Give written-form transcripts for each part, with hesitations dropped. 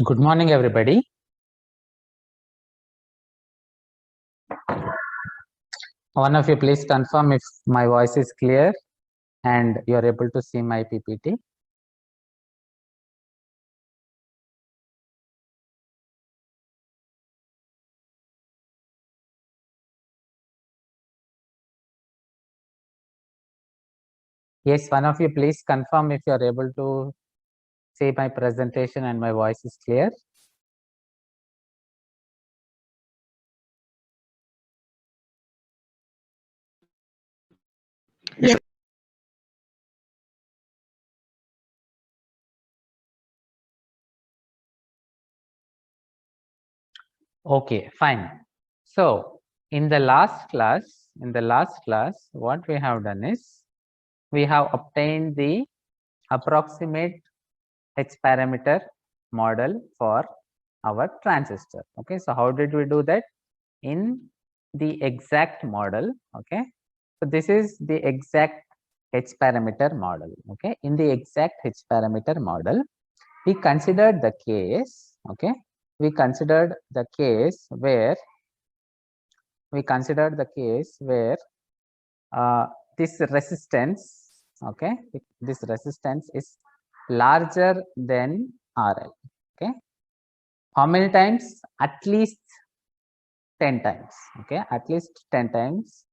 Good morning, everybody. One of you please confirm if my voice is clear and you are able to see my PPT. Yes, one of you please confirm if you are able to see my presentation and my voice is clear. Yes. Okay, fine. So in the last class, what we have done is we have obtained the approximate H parameter model for our transistor. Okay, so how did we do that? In the exact model. Okay, so this is the exact H parameter model. Okay, in the exact H parameter model, we considered the case. Okay, we considered the case where this resistance, okay, this resistance is larger than RL. Okay, how many times? At least 10 times. Okay, at least 10 times.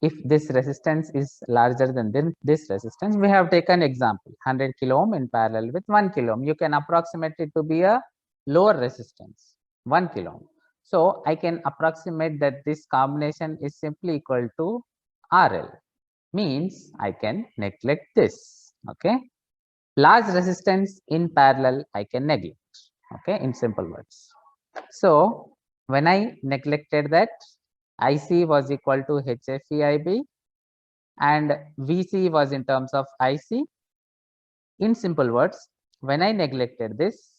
If this resistance is larger than this resistance, we have taken example 100 kilo ohm in parallel with 1 kilo ohm. You can approximate it to be a lower resistance, 1 kilo ohm. So I can approximate that this combination is simply equal to RL. Means I can neglect this. Okay, large resistance in parallel I can neglect. Okay, in simple words. So when I neglected that, IC was equal to HFEIB and VC was in terms of IC. In simple words, when I neglected this,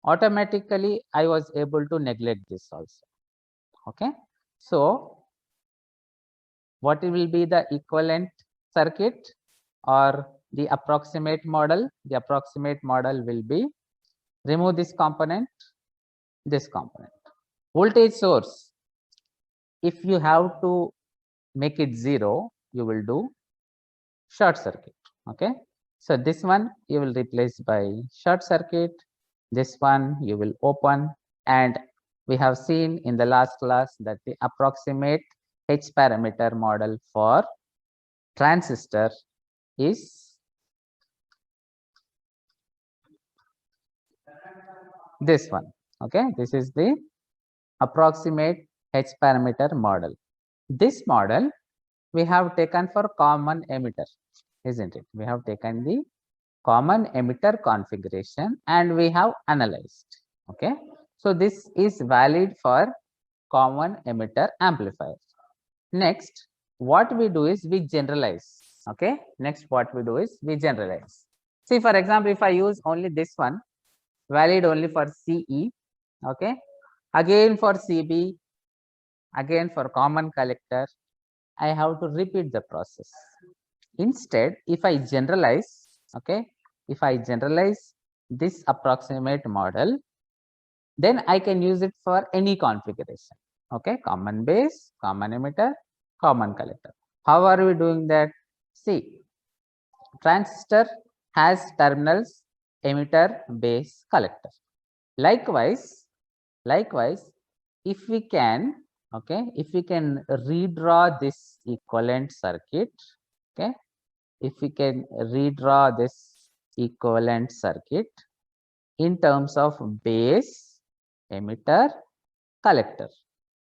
automatically I was able to neglect this also. Okay, so what will be the equivalent circuit or the approximate model? The approximate model will be remove this component, voltage source. If you have to make it 0, you will do short circuit. Okay, so this one you will replace by short circuit, this one you will open, and we have seen in the last class that the approximate H parameter model for transistor is this one. Okay, this is the approximate H parameter model. This model we have taken for common emitter, isn't it? We have taken the common emitter configuration and we have analyzed. Okay, so this is valid for common emitter amplifier. Next, what we do is we generalize. Okay, next what we do is we generalize. See, for example, if I use only this one, valid only for CE. Okay, again for CB, again for common collector, I have to repeat the process. Instead, if I generalize, okay, if I generalize this approximate model, then I can use it for any configuration. Okay, common base, common emitter, common collector. How are we doing that? See, transistor has terminals emitter, base, collector. Likewise, if we can, okay, if we can redraw this equivalent circuit, okay, if we can redraw this equivalent circuit in terms of base, emitter, collector.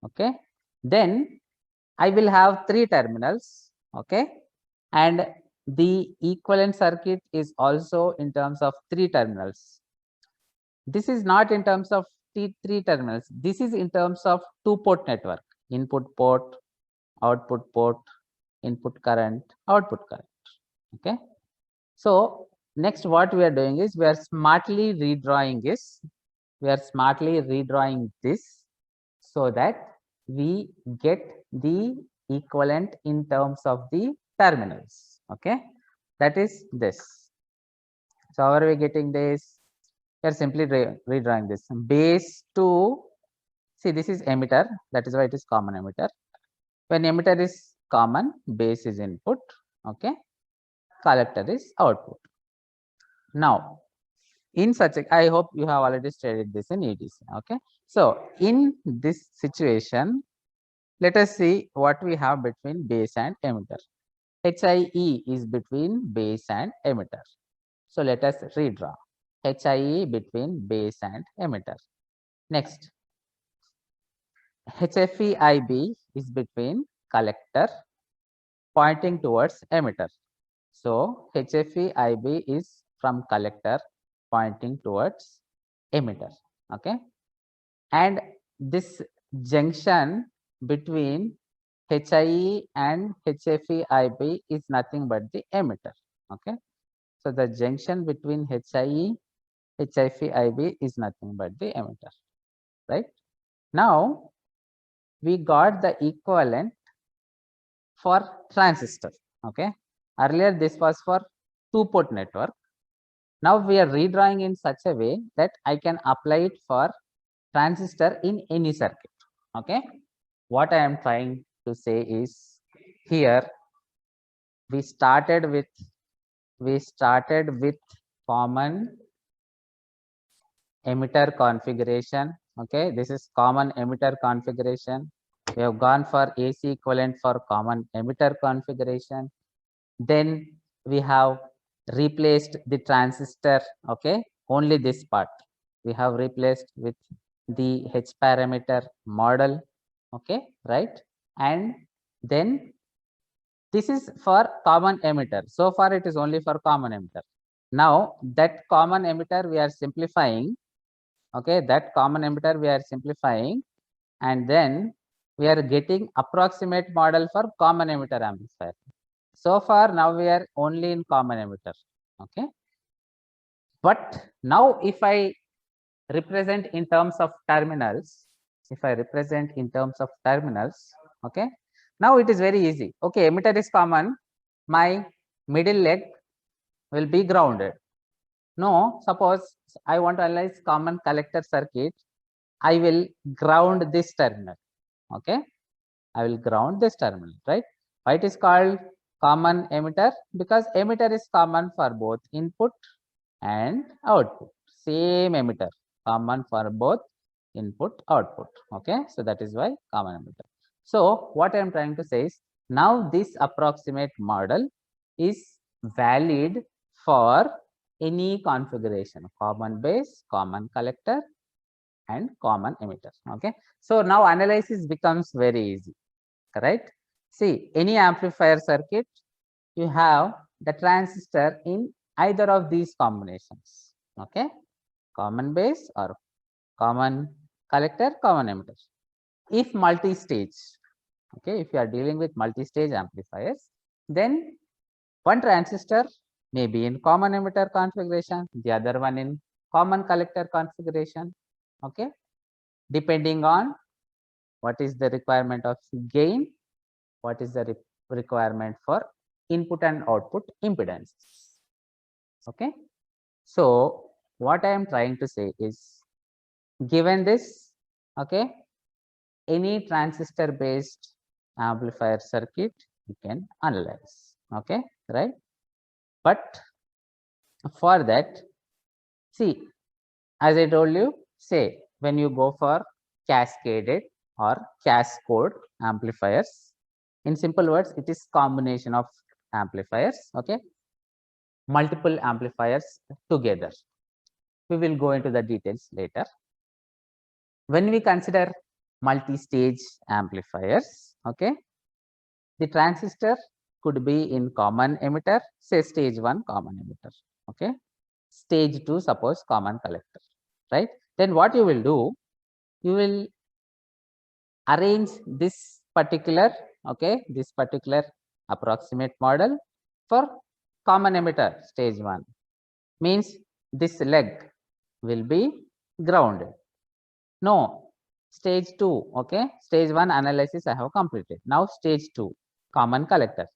Okay, then I will have 3 terminals. Okay, and the equivalent circuit is also in terms of 3 terminals. This is not in terms of 3 terminals. This is in terms of 2-port network: input port, output port, input current, output current. Okay, so next what we are doing is we are smartly redrawing this. We are smartly redrawing this so that we get the equivalent in terms of the terminals. Okay, that is this. So how are we getting this? we are simply redrawing this base to, see, this is emitter, that is why it is common emitter. When emitter is common, base is input, okay, collector is output. Now, in such a, I hope you have already studied this in EDC, okay. So, in this situation, let us see what we have between base and emitter. HIE is between base and emitter. So, let us redraw HIE between base and emitter. Next, HFE-IB is between collector pointing towards emitter. So, HFE-IB is from collector pointing towards emitter, okay. And this junction between HIE and HFE-IB is nothing but the emitter, okay. So, the junction between HIE, HFE-IB is nothing but the emitter, right. Now, we got the equivalent for transistor, okay. Earlier this was for two-port network. Now we are redrawing in such a way that I can apply it for transistor in any circuit, okay. What I am trying to say is, here we started with common emitter configuration, okay. This is common emitter configuration. We have gone for AC equivalent for common emitter configuration. Then we have replaced the transistor, okay, only this part we have replaced with the H parameter model, okay, right. And then this is for common emitter. So far it is only for common emitter. Now that common emitter we are simplifying, okay, that common emitter we are simplifying, and then we are getting approximate model for common emitter amplifier. So far now we are only in common emitter, okay. But now if I represent in terms of terminals, okay, now it is very easy. Okay, emitter is common, my middle leg will be grounded. No, suppose I want to analyze common collector circuit, I will ground this terminal, okay. I will ground this terminal, right. Why it is called common emitter? Because emitter is common for both input and output. Same emitter, common for both input, output, okay. So that is why common emitter. So what I am trying to say is, now this approximate model is valid for any configuration, common base, common collector and common emitter, okay. So now analysis becomes very easy, right. See, any amplifier circuit, you have the transistor in either of these combinations, okay, common base or common collector, common emitter. If multi-stage, okay, if you are dealing with multi-stage amplifiers, then one transistor may be in common emitter configuration, the other one in common collector configuration, okay, depending on what is the requirement of gain, what is the requirement for input and output impedances, okay. So what I am trying to say is, given this, okay, any transistor based amplifier circuit you can analyze, okay, right. But for that, see, as I told you, say when you go for cascaded or cascode amplifiers, in simple words, it is combination of amplifiers, okay, multiple amplifiers together. We will go into the details later. When we consider multi-stage amplifiers, okay, the transistor could be in common emitter, say stage 1 common emitter, okay, stage 2 suppose common collector, right. Then what you will do, you will arrange this particular, okay, this particular approximate model for common emitter stage 1, means this leg will be grounded. No, stage 2, okay, stage 1 analysis I have completed. Now stage 2 common collector,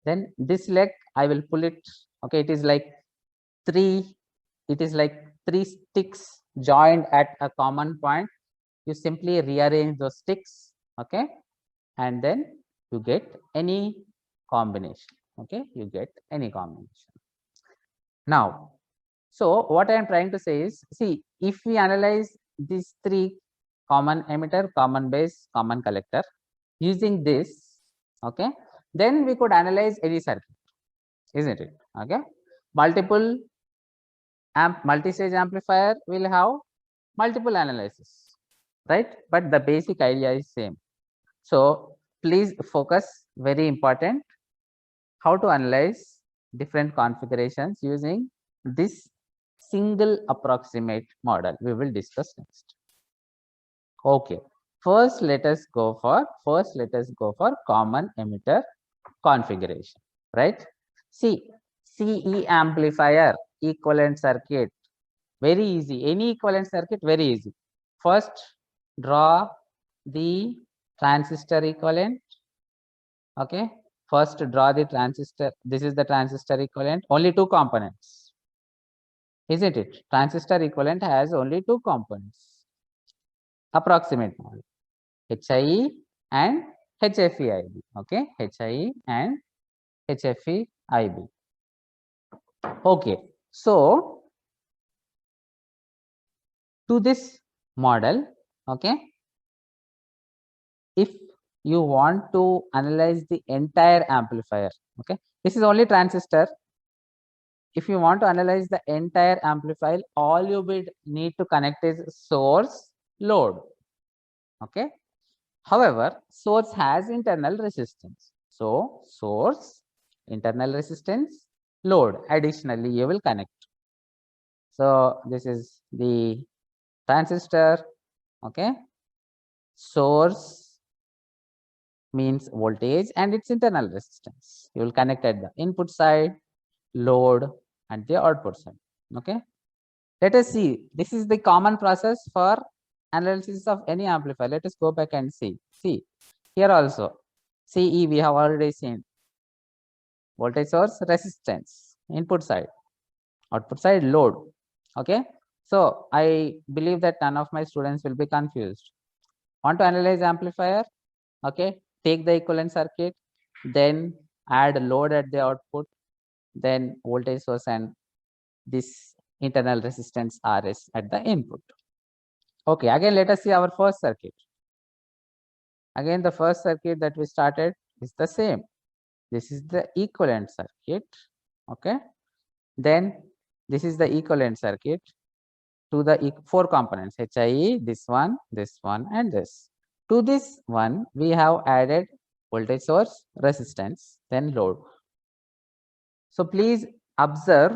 then this leg I will pull it, okay, it is like 3, it is like 3 sticks joined at a common point, you simply rearrange those sticks, okay, and then you get any combination, okay, you get any combination. Now, so what I am trying to say is, see, if we analyze these 3, common emitter, common base, common collector, using this, okay, then we could analyze any circuit, isn't it? Okay, multiple multi-stage amplifier will have multiple analysis, right? But the basic idea is same. So please focus, very important, how to analyze different configurations using this single approximate model we will discuss next. Okay, first let us go for common emitter configuration, right? See, CE amplifier equivalent circuit, very easy. Any equivalent circuit, very easy. First, draw the transistor equivalent. Okay, first draw the transistor. This is the transistor equivalent. Only 2 components, isn't it? Transistor equivalent has only 2 components. Approximate model, HIE and HFE-IB. Okay, HIE and HFE-IB. Okay, so to this model, okay, if you want to analyze the entire amplifier, okay, this is only transistor. If you want to analyze the entire amplifier, all you will need to connect is source, load, okay. However, source has internal resistance, so source, internal resistance, load, additionally you will connect. So this is the transistor, okay, source means voltage and its internal resistance. You will connect at the input side, load and the output side, okay. Let us see, this is the common process for analysis of any amplifier. Let us go back and see. See, here also, CE we have already seen, voltage source, resistance, input side, output side, load, okay. So I believe that none of my students will be confused. Want to analyze amplifier, okay, take the equivalent circuit, then add load at the output, then voltage source and this internal resistance RS at the input. Okay, again let us see our first circuit. Again the first circuit that we started is the same. This is the equivalent circuit, okay. Then this is the equivalent circuit to the 4 components, HIE, this one and this. To this one we have added voltage source, resistance, then load. So please observe,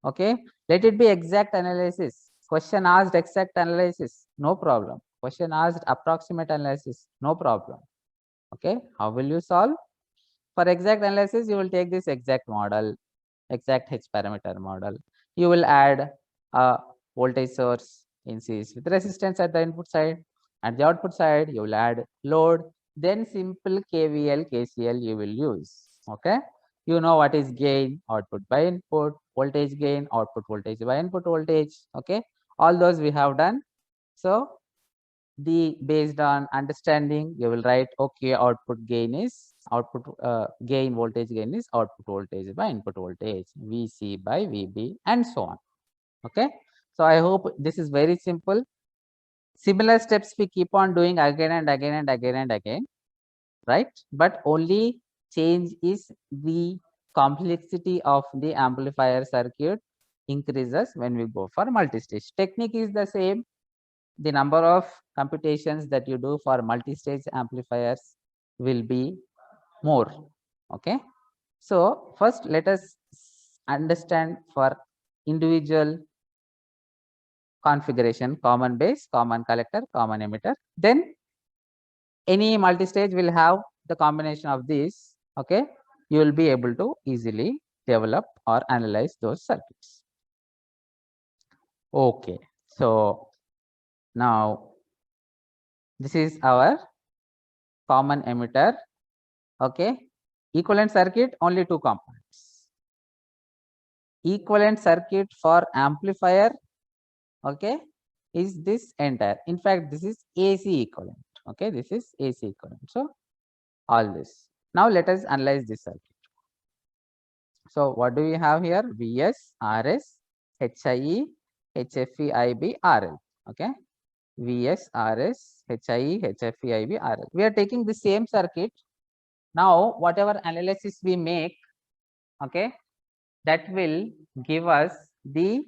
okay, let it be exact analysis. Question asked exact analysis, no problem. Question asked approximate analysis, no problem. Okay, how will you solve? For exact analysis, you will take this exact model, exact H parameter model. You will add a voltage source in series with resistance at the input side. At the output side, you will add load. Then simple KVL, KCL you will use. Okay, you know what is gain, output by input, voltage gain, output voltage by input voltage. Okay, all those we have done. So the based on understanding, you will write, okay, output gain is output gain, voltage gain is output voltage by input voltage, VC by VB, and so on. Okay, so I hope this is very simple. Similar steps we keep on doing again and again and again and again, right? But only change is the complexity of the amplifier circuit increases when we go for multi-stage. Technique is the same. The number of computations that you do for multi-stage amplifiers will be more. Okay, so first let us understand for individual configuration, common base, common collector, common emitter. Then any multi-stage will have the combination of these. Okay, you will be able to easily develop or analyze those circuits. Okay, so now this is our common emitter. Okay, equivalent circuit, only 2 components. Equivalent circuit for amplifier, okay, is this entire. In fact, this is AC equivalent. Okay, this is AC equivalent. So all this. Now let us analyze this circuit. So what do we have here? Vs, Rs, HIE, HFE, IB, RL. Okay, Vs, Rs, HIE, HFE, IB, RL. We are taking the same circuit. Now whatever analysis we make, okay, that will give us the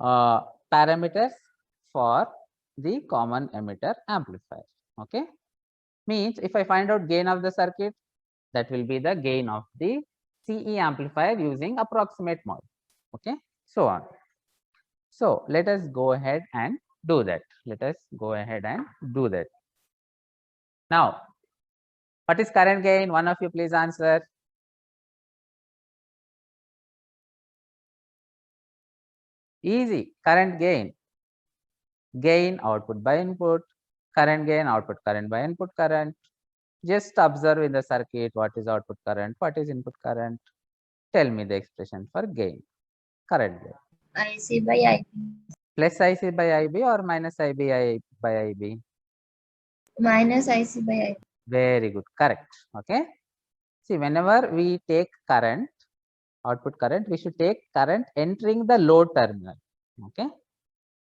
parameters for the common emitter amplifier. Okay, means if I find out gain of the circuit, that will be the gain of the CE amplifier using approximate model. Okay, so on. So let us go ahead and do that. Now, what is current gain? One of you please answer. Easy. Current gain. Gain output by input. Current gain output current by input current. Just observe in the circuit what is output current, what is input current. Tell me the expression for gain. Current gain. IC by IB. Plus IC by IB or minus IB by IB? Minus IC by IB. Very good. Correct. Okay. See, whenever we take current, output current, we should take current entering the load terminal. Okay.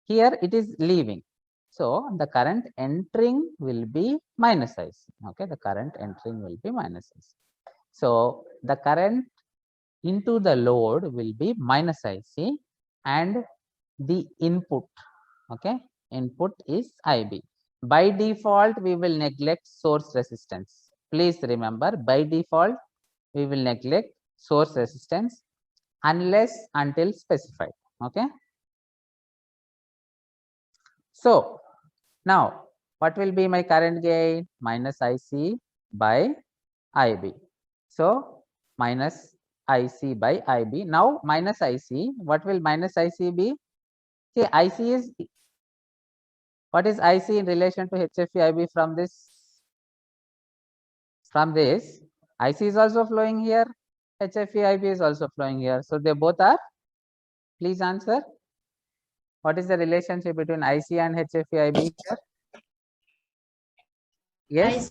Here it is leaving. So the current entering will be minus IC. Okay. The current entering will be minus IC. So the current into the load will be minus IC and the input, okay, input is IB. By default, we will neglect source resistance. Please remember, by default, we will neglect source resistance unless until specified. Okay. So now what will be my current gain? Minus IC by IB. So minus IC by IB. Now minus IC, what will minus IC be? See, IC is, what is IC in relation to HFE IB from this? From this, IC is also flowing here, HFE IB is also flowing here. So they both are, please answer. What is the relationship between IC and HFE IB here? Yes?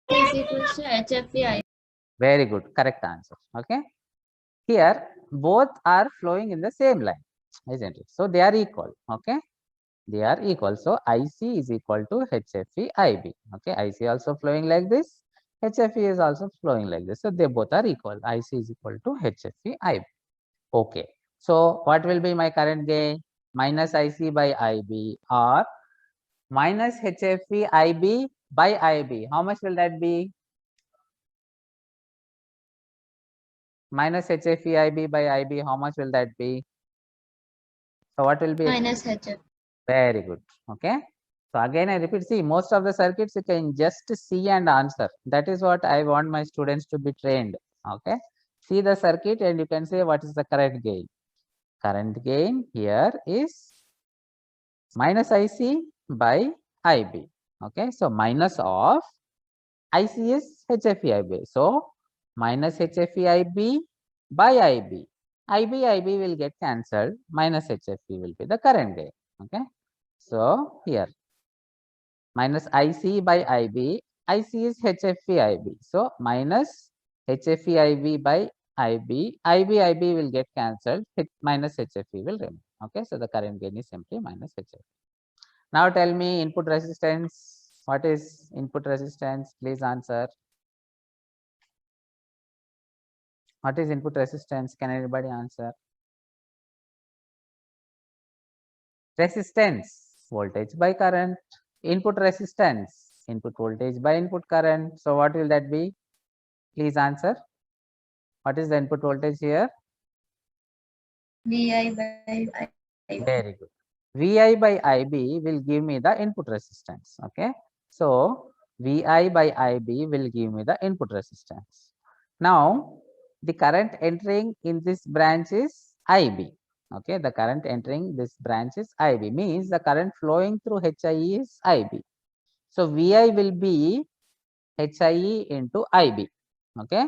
IC is equal to HFE IB. Very good, correct answer. Okay. Here, both are flowing in the same line, isn't it? So they are equal. Okay. They are equal. So IC is equal to HFE IB. Okay. IC also flowing like this. HFE is also flowing like this. So they both are equal. IC is equal to HFE IB. Okay. So what will be my current gain? Minus IC by IB or minus HFE IB by IB. How much will that be? Minus HFE IB by IB. How much will that be? So what will be? Minus HF. Very good. Okay. So again, I repeat, see, most of the circuits you can just see and answer. That is what I want my students to be trained. Okay. See the circuit and you can say what is the current gain. Current gain here is minus IC by IB. Okay. So minus of IC is HFE IB. So minus HFE IB by IB. IB will get cancelled. Minus HFE will be the current gain. Okay. So here minus IC by IB, IC is HFE IB. So minus HFE IB by IB, IB will get cancelled, minus HFE will remain. Okay, so the current gain is simply minus HFE. Now tell me input resistance. What is input resistance? Please answer. What is input resistance? Can anybody answer? Resistance, voltage by current. Input resistance, input voltage by input current. So what will that be? Please answer. What is the input voltage here? VI by IB. Very good. VI by IB will give me the input resistance. Okay. So VI by IB will give me the input resistance. Now the current entering in this branch is IB. Okay. The current entering this branch is IB, means the current flowing through HIE is IB. So VI will be HIE into IB. Okay.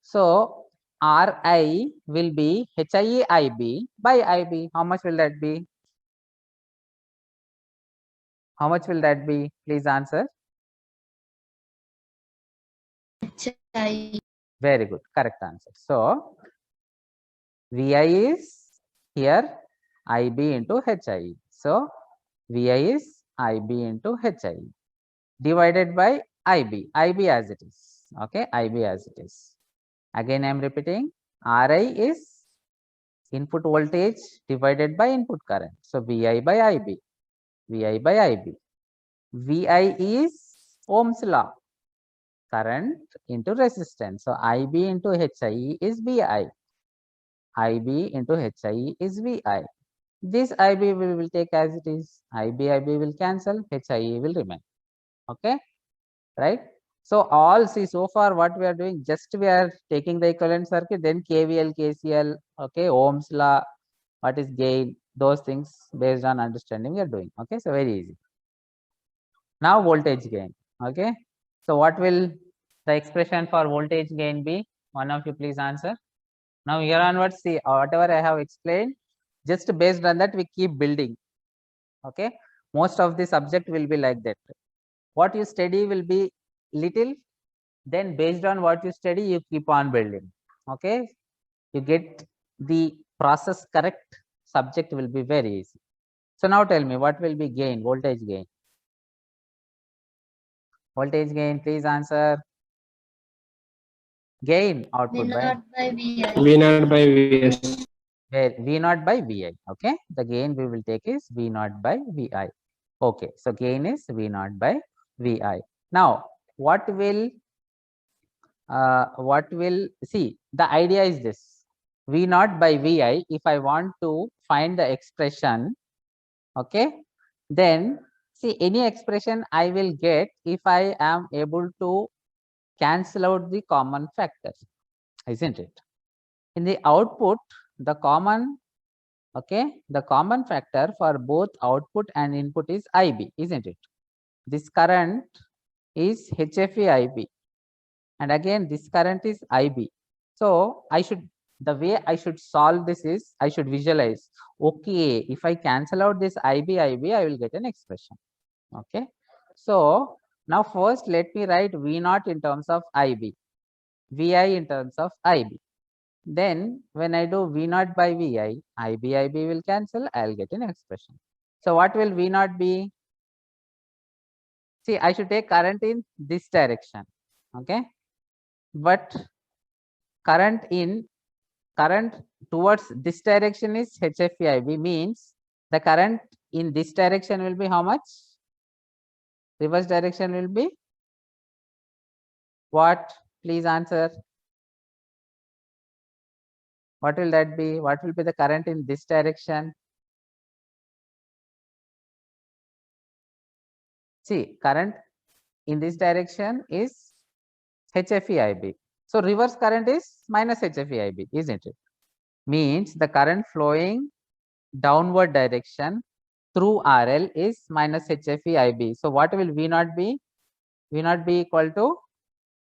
So Ri will be HIE IB by IB. How much will that be? How much will that be? Please answer. HI. Very good. Correct answer. So, VI is here IB into HIE. So, VI is IB into HIE divided by IB. IB as it is. Okay. IB as it is. Again, I am repeating. Ri is input voltage divided by input current. So, VI by IB. VI by IB. VI is Ohm's law. Current into resistance. So, IB into HIE is VI. IB into HIE is VI. This IB we will take as it is. IB will cancel. HIE will remain. Okay. Right. So, all see so far what we are doing, just we are taking the equivalent circuit, then KVL, KCL, okay, Ohm's law, what is gain, those things based on understanding we are doing. Okay. So, very easy. Now, voltage gain. Okay. So, what will the expression for voltage gain be? One of you please answer. Now, here onwards, see whatever I have explained, just based on that we keep building. Okay. Most of the subject will be like that. What you study will be little, then based on what you study, you keep on building. Okay. You get the process correct, subject will be very easy. So, now tell me what will be gain, voltage gain? Voltage gain, please answer. Gain output V by naught by VI. V naught by Vs. V naught by Vi. Okay. The gain we will take is V naught by Vi. Okay. So, gain is V naught by Vi. Now, what will see, the idea is this, V naught by Vi, if I want to find the expression, okay, then see any expression I will get if I am able to cancel out the common factor, isn't it? In the output, the common, okay, the common factor for both output and input is IB, isn't it? This current is HFE IB, and again this current is IB. So, I should, the way I should solve this is, I should visualize, okay, if I cancel out this IB, I will get an expression. Okay. So, now first let me write V naught in terms of IB, Vi in terms of IB. Then when I do V naught by Vi, IB will cancel, I will get an expression. So, what will V naught be? See, I should take current in this direction. Okay. But current towards this direction is HFEIB, means the current in this direction will be how much? Reverse direction will be what? Please answer. What will that be? What will be the current in this direction? See, current in this direction is HFEIB. So, reverse current is minus HFEIB, isn't it? Means the current flowing downward direction through RL is minus HFEIB. So, what will V naught be? V naught be equal to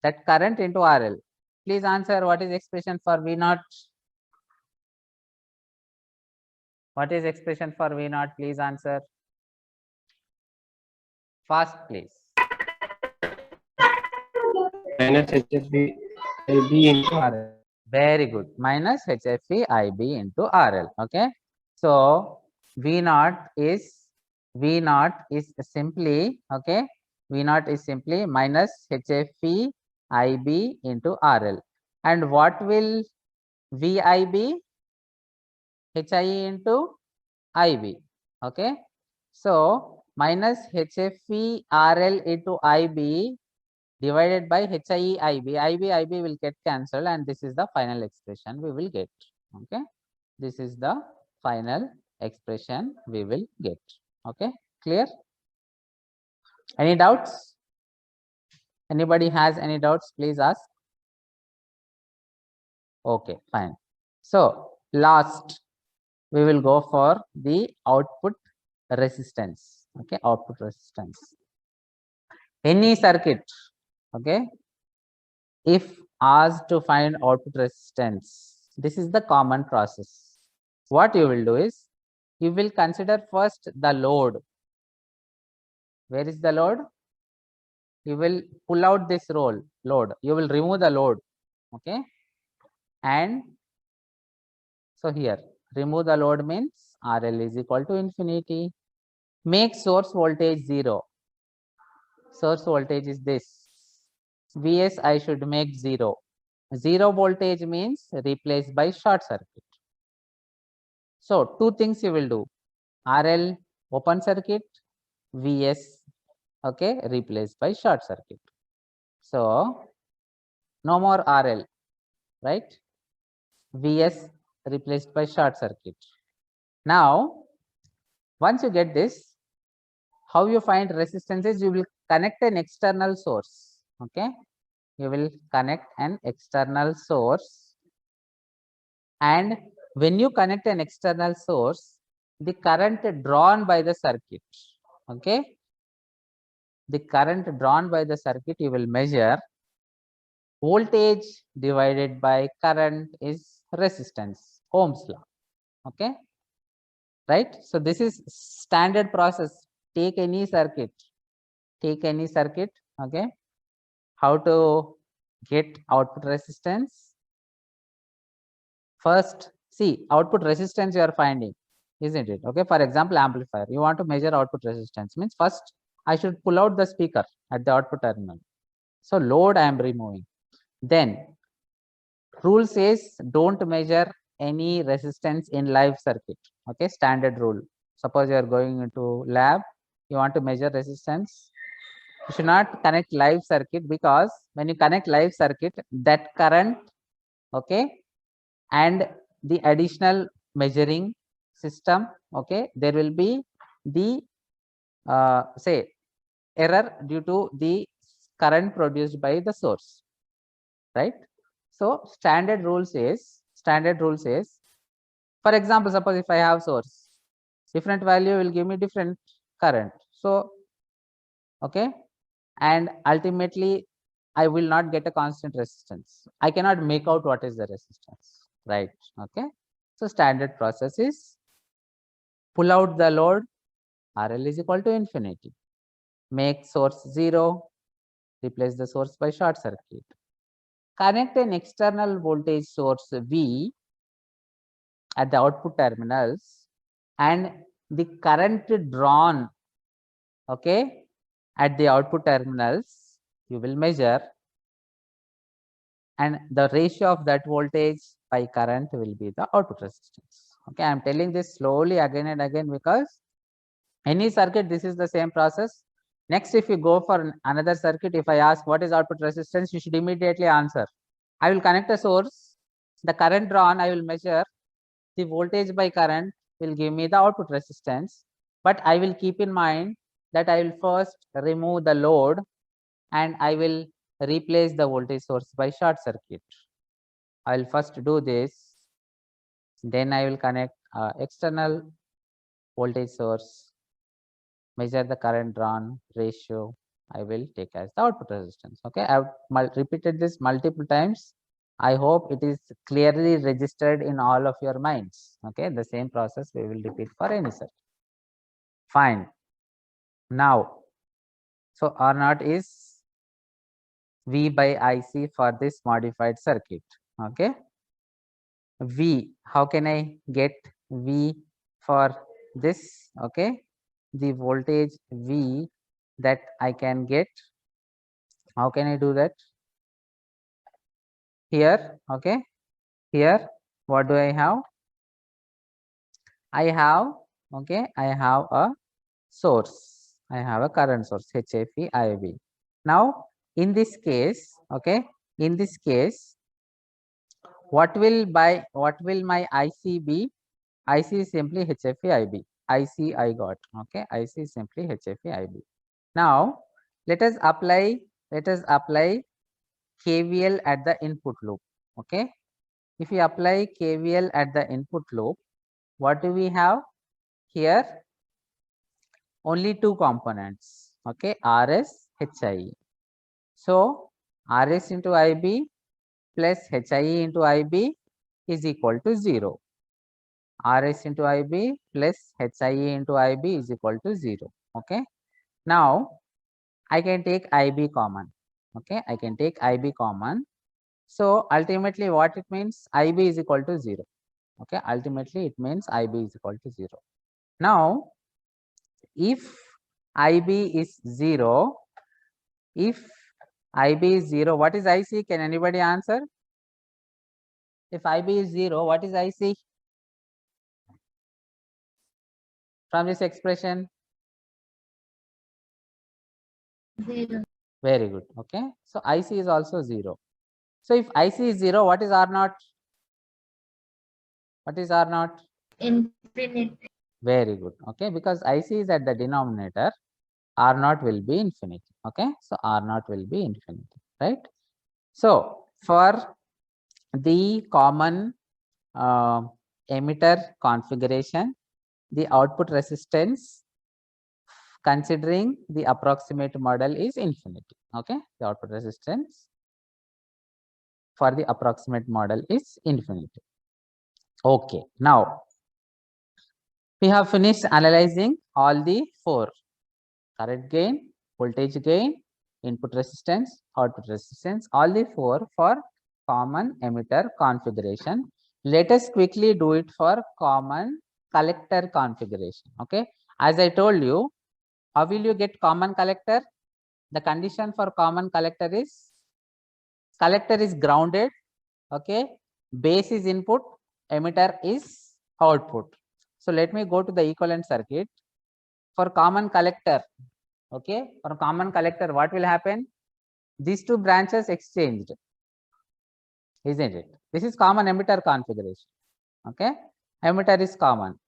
that current into RL. Please answer, what is expression for V naught? What is expression for V naught? Please answer. Fast, please. Minus HFB IB into RL. Very good. Minus HFE IB into RL. Okay. So, V naught is simply, okay, V naught is simply minus HFE IB into RL. And what will VI be? HIE into IB. Okay. So, minus HFE RL into IB divided by HIE IB. IB will get cancelled, and this is the final expression we will get. Okay. This is the final expression we will get. Okay. Clear? Any doubts? Anybody has any doubts? Please ask. Okay, fine. So, last we will go for the output resistance. Okay, output resistance. Any circuit, okay, if asked to find output resistance. This is the common process. What you will do is, you will consider first the load. Where is the load? You will pull out this load. You will remove the load. Okay. And so here, remove the load means RL is equal to infinity. Make source voltage 0. Source voltage is this. Vs I should make 0. 0 voltage means replaced by short circuit. So two things you will do. RL open circuit, Vs, okay, replaced by short circuit. So no more RL, right? Vs replaced by short circuit. Now, once you get this, how you find resistances? You will connect an external source. Okay, you will connect an external source, and when you connect an external source, the current drawn by the circuit, okay, the current drawn by the circuit, you will measure voltage divided by current is resistance, Ohm's law. Okay, right? So this is standard process. Take any circuit, okay. How to get output resistance? First, see output resistance you are finding, isn't it? Okay, for example, amplifier, you want to measure output resistance, means first I should pull out the speaker at the output terminal. So load I am removing. Then rule says don't measure any resistance in live circuit. Okay, standard rule. Suppose you are going into lab, you want to measure resistance, you should not connect live circuit, because when you connect live circuit, that current, okay, and the additional measuring system, okay, there will be the say error due to the current produced by the source, right? So standard rule says, for example, suppose if I have source, different value will give me different current. So okay, and ultimately I will not get a constant resistance. I cannot make out what is the resistance, right? Okay, so standard process is pull out the load, RL is equal to infinity, make source 0, replace the source by short circuit, connect an external voltage source V at the output terminals, and the current drawn, okay, at the output terminals you will measure, and the ratio of that voltage by current will be the output resistance. Okay, I am telling this slowly again and again, because any circuit this is the same process. Next, if you go for another circuit, if I ask what is output resistance, you should immediately answer. I will connect a source, the current drawn I will measure, the voltage by current will give me the output resistance, but I will keep in mind that I will first remove the load and I will replace the voltage source by short circuit. I will first do this, then I will connect external voltage source, measure the current drawn, ratio I will take as the output resistance. Okay, I have repeated this multiple times. I hope it is clearly registered in all of your minds. Okay, the same process we will repeat for any circuit. Fine. Now, so R naught is V by IC for this modified circuit. Okay, V, how can I get V for this? Okay, the voltage V that I can get, how can I do that? Here, okay, here what do I have? I have, okay, I have a source, I have a current source HFE IB. Now in this case, okay, in this case, what will my IC be? IC is simply HFE IB. IC I got, okay, IC is simply HFE IB. Now let us apply KVL at the input loop. Okay, if we apply KVL at the input loop, what do we have here? Only two components, okay, RS, HIE. So RS into IB, plus HIE into IB is equal to 0. RS into IB plus HIE into IB is equal to 0. Okay. Now I can take IB common. Okay, I can take IB common. So ultimately what it means, IB is equal to 0. Okay, ultimately it means IB is equal to 0. Now if IB is 0, if IB is 0, what is IC? Can anybody answer? If IB is 0, what is IC? From this expression? 0. Very good. Okay, so IC is also 0. So if IC is 0, what is R naught? What is R naught? Infinity. Very good. Okay, because IC is at the denominator, R naught will be infinity. Okay, so R naught will be infinity, right? So for the common emitter configuration, the output resistance considering the approximate model is infinity. Okay, the output resistance for the approximate model is infinity. Okay, now we have finished analyzing all the four: current gain, voltage gain, input resistance, output resistance, all the four for common emitter configuration. Let us quickly do it for common collector configuration. Okay, as I told you, how will you get common collector? The condition for common collector is collector is grounded. Okay, base is input, emitter is output. So let me go to the equivalent circuit for common collector. Okay, for common collector, what will happen? These two branches exchanged, isn't it? This is common emitter configuration. Okay, emitter is common,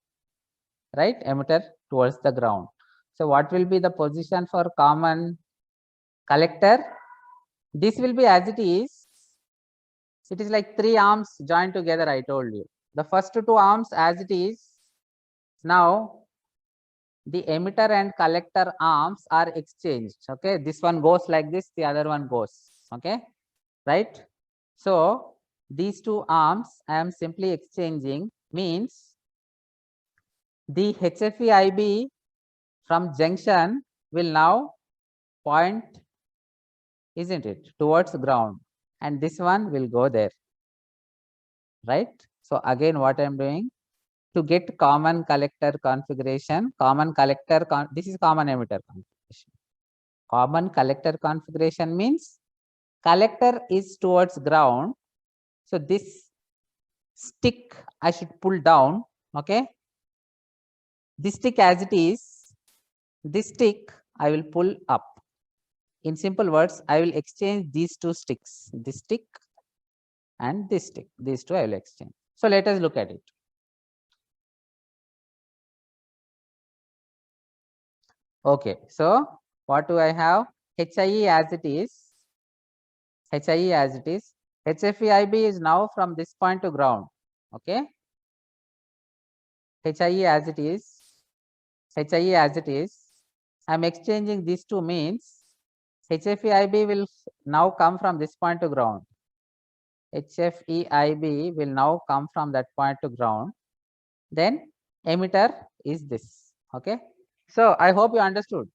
right? Emitter towards the ground. So what will be the position for common collector? This will be as it is. It is like three arms joined together. I told you the first two arms as it is. Now the emitter and collector arms are exchanged. Okay, this one goes like this, the other one goes. Okay, right? So these two arms I am simply exchanging, means the HFE IB from junction will now point, isn't it, towards ground, and this one will go there, right? So again what I am doing, to get common collector configuration, this is common emitter configuration. Common collector configuration means collector is towards ground. So this stick I should pull down. Okay, this stick as it is, this stick I will pull up. In simple words, I will exchange these two sticks, this stick and this stick. These two I will exchange. So let us look at it. Okay, so what do I have? HIE as it is. HIE as it is. HFE IB is now from this point to ground. Okay, HIE as it is. HIE as it is. I am exchanging these two, means HFE IB will now come from this point to ground. HFE IB will now come from that point to ground. Then emitter is this. Okay, so I hope you understood.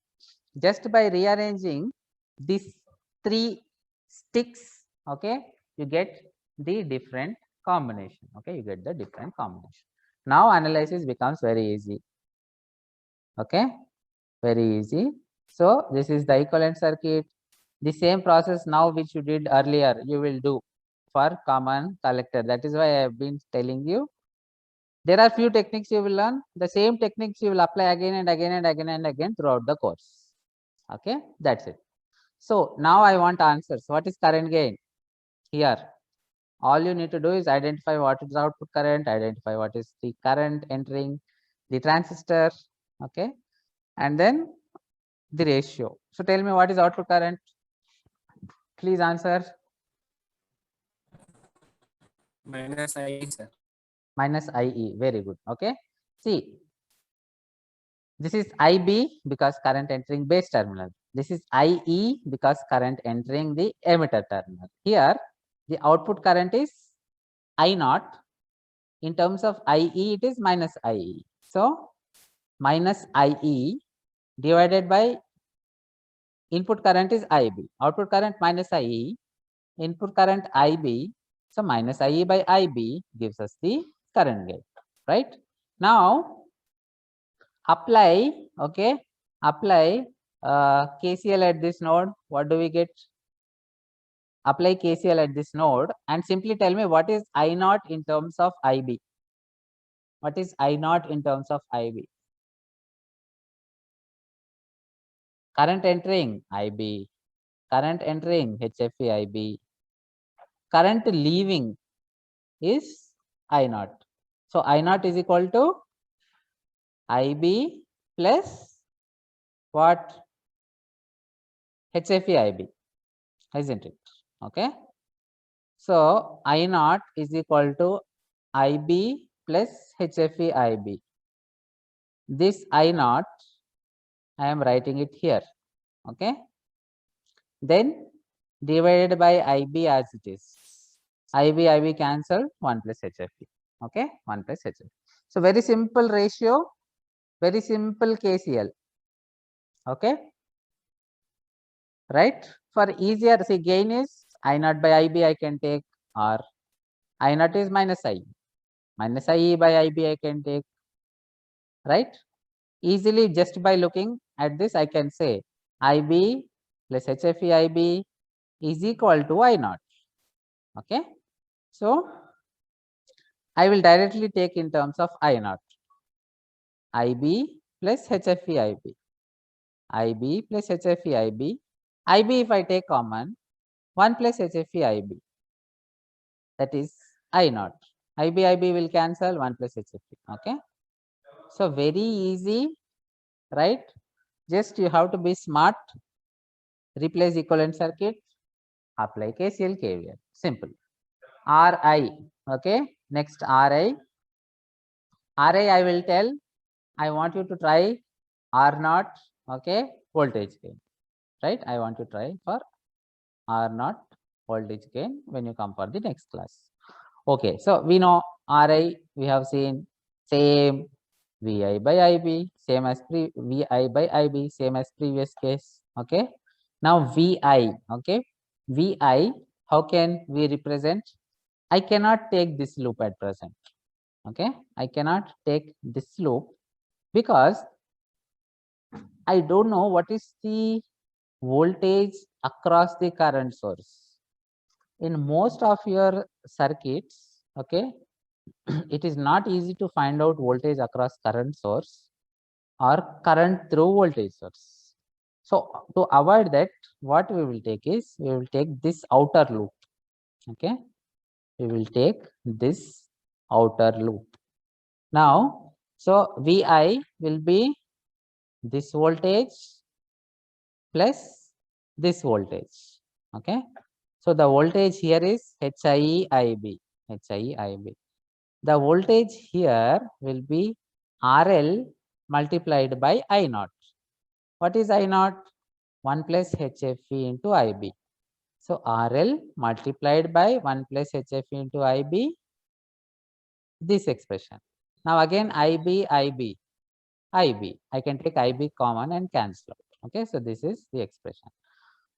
Just by rearranging these three sticks, okay, you get the different combination. Okay, you get the different combination. Now analysis becomes very easy. Okay, very easy. So this is the equivalent circuit. The same process now which you did earlier, you will do for common collector. That is why I have been telling you. There are few techniques you will learn. The same techniques you will apply again and again and again and again throughout the course. Okay, that's it. So now I want answers. What is current gain? Here, all you need to do is identify what is output current, identify what is the current entering the transistor. Okay, and then the ratio. So tell me, what is output current? Please answer. Minus IE, sir. Minus IE. Very good. Okay, see, this is IB because current entering base terminal. This is IE because current entering the emitter terminal. Here the output current is I naught. In terms of IE, it is minus IE. So minus IE divided by input current is IB. Output current minus IE, input current IB. So minus IE by IB gives us the current gate, right? Now apply, okay, apply KCL at this node. What do we get? Apply KCL at this node and simply tell me what is I naught in terms of IB. What is I naught in terms of IB? Current entering IB, current entering HFE IB, current leaving is I naught. So I naught is equal to IB plus what? HFE IB, isn't it? Okay. So I naught is equal to IB plus HFE IB. This I naught, I am writing it here. Okay. Then divided by IB as it is. IB cancel 1 plus HFE. Okay. 1 plus HFE. So very simple ratio, very simple KCL. Okay. Right. For easier, see, gain is I naught by IB I can take, or I naught is minus I. Minus IE by IB I can take, right? Easily just by looking at this, I can say IB plus HFE IB is equal to I naught. Okay. So I will directly take in terms of I naught. IB plus HFE IB. IB plus HFE IB. IB if I take common, 1 plus HFE IB. That is I naught. IB will cancel 1 plus HFE. Okay. So very easy, right? Just you have to be smart. Replace equivalent circuit, apply KCL, KVL. Simple. RI. Okay. Next RI. RI I will tell. I want you to try R naught. Okay. Voltage gain. Right. I want to try for R naught voltage gain when you come for the next class. Okay. So we know RI. We have seen same VI by IB, same as VI by IB, same as previous case. Okay. Now VI. Okay. VI. How can we represent? I cannot take this loop at present. Okay. I cannot take this loop because I don't know what is the voltage across the current source. In most of your circuits, okay, it is not easy to find out voltage across current source or current through voltage source. So to avoid that, what we will take is, we will take this outer loop. Okay. We will take this outer loop. Now, so VI will be this voltage plus this voltage. Okay. So the voltage here is HIE IB. The voltage here will be RL multiplied by I naught. What is I naught? 1 plus HFE into IB. So RL multiplied by 1 plus HFE into IB, this expression. Now again IB. I can take IB common and cancel out. Okay, so this is the expression.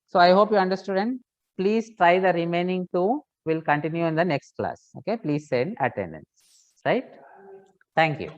So I hope you understood, and please try the remaining two. We'll continue in the next class. Okay, please send attendance. Right. Thank you.